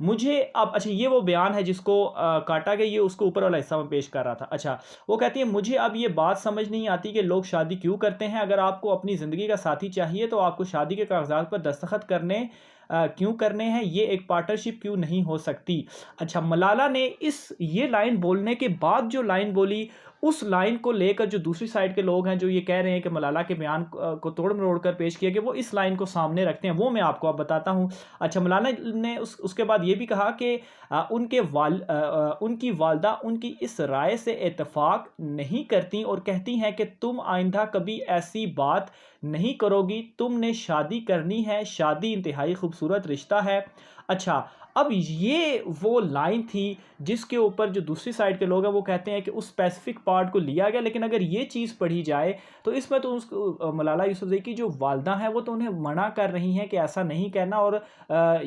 مجھے اب اچھا یہ وہ بیان ہے جس کو کاٹا گیا، یہ اس کو اوپر والا حصہ میں پیش کر رہا تھا. اچھا وہ کہتی ہے مجھے اب یہ بات سمجھ نہیں آتی کہ لوگ شادی کیوں کرتے ہیں. اگر آپ کو اپنی زندگی کا ساتھی چاہیے تو آپ کو شادی کے کاغذات پر دستخط کیوں کرنے ہیں؟ یہ ایک پارٹنرشپ کیوں نہیں ہو سکتی؟ اچھا ملالہ نے یہ لائن بولنے کے بعد جو لائن بولی، اس لائن کو لے کر جو دوسری سائڈ کے لوگ ہیں جو یہ کہہ رہے ہیں کہ ملالہ کے بیان کو توڑ مروڑ کر پیش کیا کہ وہ اس لائن کو سامنے رکھتے ہیں، وہ میں آپ کو اب بتاتا ہوں. اچھا ملالہ نے اس کے بعد یہ بھی کہا کہ ان کی والدہ ان کی اس رائے سے اتفاق نہیں کرتی اور کہتی ہیں کہ تم آئندہ کبھی ایسی بات نہیں کرو گی، تم نے شادی کرنی ہے، شادی انتہائی خوبصورت رشتہ ہے. اچھا اب یہ وہ لائن تھی جس کے اوپر جو دوسری سائڈ کے لوگ ہیں وہ کہتے ہیں کہ اس اسپیسیفک پارٹ کو لیا گیا، لیکن اگر یہ چیز پڑھی جائے تو اس میں تو ملالہ یوسفزئی کی جو والدہ ہیں وہ تو انہیں منع کر رہی ہیں کہ ایسا نہیں کہنا، اور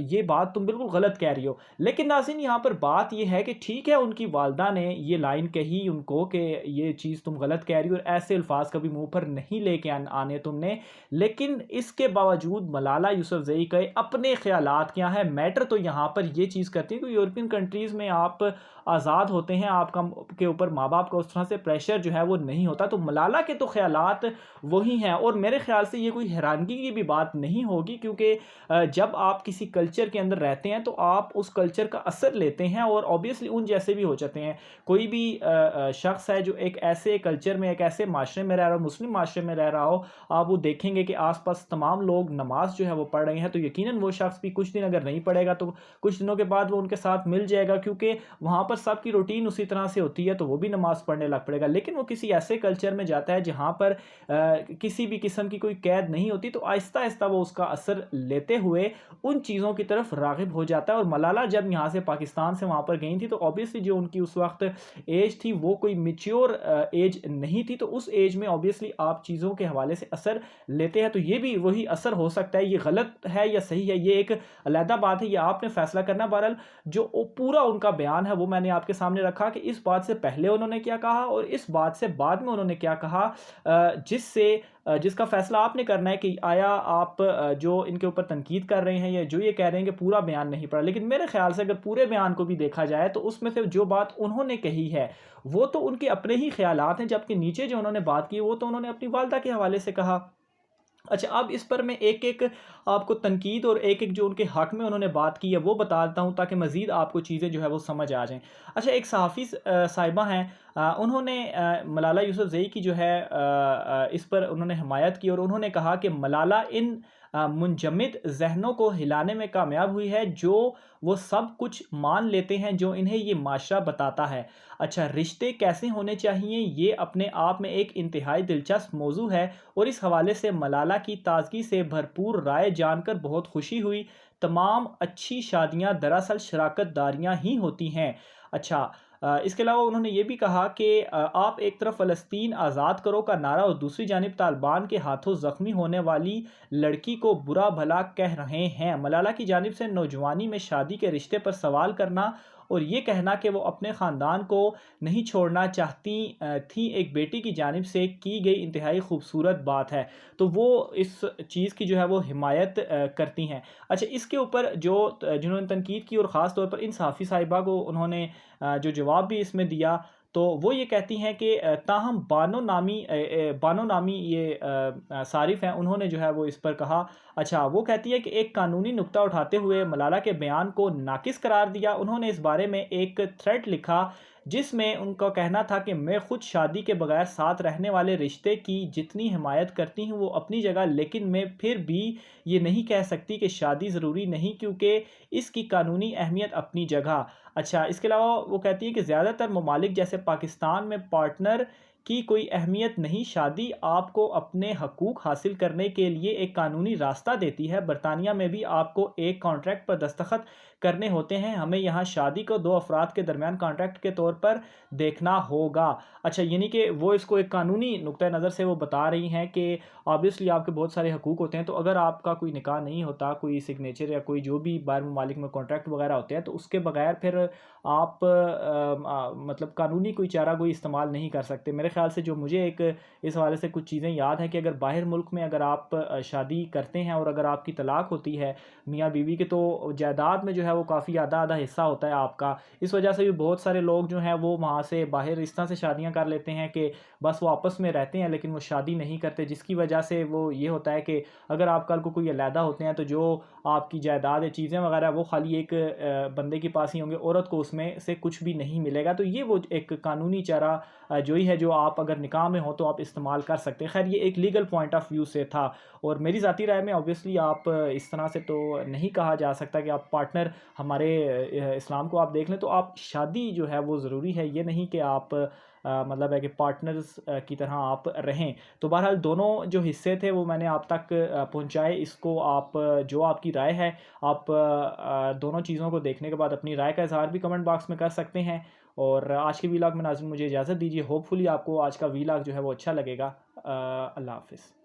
یہ بات تم بالکل غلط کہہ رہی ہو. لیکن ناظرین یہاں پر بات یہ ہے کہ ٹھیک ہے ان کی والدہ نے یہ لائن کہی ان کو کہ یہ چیز تم غلط کہہ رہی ہو اور ایسے الفاظ کبھی منہ پر نہیں لے کے آنے تم نے، لیکن اس کے باوجود ملالہ یوسفزئی کے اپنے خیالات کیا ہیں. میٹر تو یہاں پر یہ چیز کرتی ہے کہ یورپین کنٹریز میں آپ آزاد ہوتے ہیں، آپ کے اوپر ماں باپ کا اس طرح سے پریشر جو ہے وہ نہیں ہوتا، تو ملالہ کے تو خیالات وہی ہیں. اور میرے خیال سے یہ کوئی حیرانگی کی بھی بات نہیں ہوگی، کیونکہ جب آپ کسی کلچر کے اندر رہتے ہیں تو آپ اس کلچر کا اثر لیتے ہیں اور اوبیسلی ان جیسے بھی ہو جاتے ہیں. کوئی بھی شخص ہے جو ایک ایسے کلچر میں، ایک ایسے معاشرے میں رہ رہا ہو، مسلم معاشرے میں رہ رہا ہو، آپ وہ دیکھیں گے کہ آس پاس تمام لوگ نماز جو ہے وہ پڑھ رہے ہیں، تو یقیناً وہ شخص بھی کچھ دن اگر نہیں پڑھے گا تو کچھ دنوں کے بعد وہ ان کے ساتھ مل جائے گا، کیونکہ وہاں پر سب کی روٹین اسی طرح سے ہوتی ہے، تو وہ بھی نماز پڑھنے لگ پڑے گا. لیکن وہ کسی ایسے کلچر میں جاتا ہے جہاں پر کسی بھی قسم کی کوئی قید نہیں ہوتی، تو آہستہ آہستہ وہ اس کا اثر لیتے ہوئے ان چیزوں کی طرف راغب ہو جاتا ہے. اور ملالہ جب یہاں سے پاکستان سے وہاں پر گئی تھی تو اوبیسلی جو ان کی اس وقت ایج تھی وہ کوئی میچیور ایج نہیں تھی، تو اس ایج میں اوبیسلی آپ چیزوں کے حوالے سے اثر لیتے ہیں، تو یہ بھی وہی اثر ہو سکتا ہے. یہ غلط ہے یا صحیح ہے یہ ایک علیحدہ بات ہے، یہ آپ نے فیصلہ کرنا. بہرحال جو پورا ان کا بیان ہے وہ میں نے آپ کے سامنے رکھا کہ اس بات سے پہلے انہوں نے کیا کہا اور اس بات سے بعد میں انہوں نے کیا کہا، جس کا فیصلہ آپ نے کرنا ہے کہ آیا آپ جو ان کے اوپر تنقید کر رہے ہیں یا جو یہ کہہ رہے ہیں کہ پورا بیان نہیں پڑھا. لیکن میرے خیال سے اگر پورے بیان کو بھی دیکھا جائے تو اس میں سے جو بات انہوں نے کہی ہے وہ تو ان کے اپنے ہی خیالات ہیں، جبکہ نیچے جو انہوں نے بات کی وہ تو انہوں نے اپنی والدہ کے حوالے سے کہا. اچھا اب اس پر میں ایک ایک آپ کو تنقید اور ایک ایک جو ان کے حق میں انہوں نے بات کی ہے وہ بتاتا ہوں تاکہ مزید آپ کو چیزیں جو ہے وہ سمجھ آ جائیں. اچھا ایک صحافی صاحبہ ہیں، انہوں نے ملالہ یوسفزئی کی جو ہے اس پر انہوں نے حمایت کی، اور انہوں نے کہا کہ ملالہ ان منجمد ذہنوں کو ہلانے میں کامیاب ہوئی ہے جو وہ سب کچھ مان لیتے ہیں جو انہیں یہ معاشرہ بتاتا ہے. اچھا رشتے کیسے ہونے چاہیے یہ اپنے آپ میں ایک انتہائی دلچسپ موضوع ہے، اور اس حوالے سے ملالہ کی تازگی سے بھرپور رائے جان کر بہت خوشی ہوئی. تمام اچھی شادیاں دراصل شراکت داریاں ہی ہوتی ہیں. اچھا اس کے علاوہ انہوں نے یہ بھی کہا کہ آپ ایک طرف فلسطین آزاد کرو کا نعرہ اور دوسری جانب طالبان کے ہاتھوں زخمی ہونے والی لڑکی کو برا بھلا کہہ رہے ہیں. ملالہ کی جانب سے نوجوانی میں شادی کے رشتے پر سوال کرنا اور یہ کہنا کہ وہ اپنے خاندان کو نہیں چھوڑنا چاہتی تھیں ایک بیٹی کی جانب سے کی گئی انتہائی خوبصورت بات ہے، تو وہ اس چیز کی جو ہے وہ حمایت کرتی ہیں. اچھا اس کے اوپر جنہوں نے تنقید کی اور خاص طور پر ان صحافی صاحبہ کو انہوں نے جو جواب بھی اس میں دیا تو وہ یہ کہتی ہیں کہ تاہم بانو نامی یہ صارف ہیں، انہوں نے جو ہے وہ اس پر کہا. اچھا وہ کہتی ہے کہ ایک قانونی نقطہ اٹھاتے ہوئے ملالہ کے بیان کو ناقص قرار دیا. انہوں نے اس بارے میں ایک تھریڈ لکھا جس میں ان کا کہنا تھا کہ میں خود شادی کے بغیر ساتھ رہنے والے رشتے کی جتنی حمایت کرتی ہوں وہ اپنی جگہ، لیکن میں پھر بھی یہ نہیں کہہ سکتی کہ شادی ضروری نہیں کیونکہ اس کی قانونی اہمیت اپنی جگہ. اچھا اس کے علاوہ وہ کہتی ہے کہ زیادہ تر ممالک جیسے پاکستان میں پارٹنر کی کوئی اہمیت نہیں، شادی آپ کو اپنے حقوق حاصل کرنے کے لیے ایک قانونی راستہ دیتی ہے. برطانیہ میں بھی آپ کو ایک کانٹریکٹ پر دستخط کرنے ہوتے ہیں، ہمیں یہاں شادی کو دو افراد کے درمیان کانٹریکٹ کے طور پر دیکھنا ہوگا. اچھا یعنی کہ وہ اس کو ایک قانونی نقطہ نظر سے وہ بتا رہی ہیں کہ آبویسلی آپ کے بہت سارے حقوق ہوتے ہیں، تو اگر آپ کا کوئی نکاح نہیں ہوتا، کوئی سگنیچر یا کوئی جو بھی باہر ممالک میں کانٹریکٹ وغیرہ ہوتے ہیں، تو اس کے بغیر پھر آپ مطلب قانونی کوئی چارہ کوئی استعمال نہیں کر سکتے. میرے خیال خیال سے جو مجھے ایک اس حوالے سے کچھ چیزیں یاد ہیں کہ اگر باہر ملک میں اگر آپ شادی کرتے ہیں اور اگر آپ کی طلاق ہوتی ہے میاں بیوی کے، تو جائیداد میں جو ہے وہ کافی آدھا آدھا حصہ ہوتا ہے آپ کا. اس وجہ سے بھی بہت سارے لوگ جو ہیں وہ وہاں سے باہر اس طرح سے شادیاں کر لیتے ہیں کہ بس وہ آپس میں رہتے ہیں لیکن وہ شادی نہیں کرتے، جس کی وجہ سے وہ یہ ہوتا ہے کہ اگر آپ کل کو کوئی علیحدہ ہوتے ہیں تو جو آپ کی جائیداد ہے، چیزیں وغیرہ، وہ خالی ایک بندے کے پاس ہی ہوں گے، عورت کو اس میں سے کچھ بھی نہیں ملے گا. تو یہ وہ ایک قانونی چارہ جوئی ہے جو آپ اگر نکاح میں ہو تو آپ استعمال کر سکتے ہیں. خیر یہ ایک لیگل پوائنٹ آف ویو سے تھا، اور میری ذاتی رائے میں اوبیسلی آپ اس طرح سے تو نہیں کہا جا سکتا کہ آپ پارٹنر ہمارے اسلام کو آپ دیکھ لیں تو آپ شادی جو ہے وہ ضروری ہے، یہ نہیں کہ آپ مطلب ہے کہ پارٹنرز کی طرح آپ رہیں. تو بہرحال دونوں جو حصے تھے وہ میں نے آپ تک پہنچائے. اس کو آپ جو آپ کی رائے ہے، آپ دونوں چیزوں کو دیکھنے کے بعد اپنی رائے کا اظہار بھی کمنٹ باکس میں کر سکتے ہیں. اور آج کے ویلاگ میں ناظرین مجھے اجازت دیجیے. ہوپ فلی آپ کو آج کا ویلاگ جو ہے وہ اچھا لگے گا. اللہ حافظ.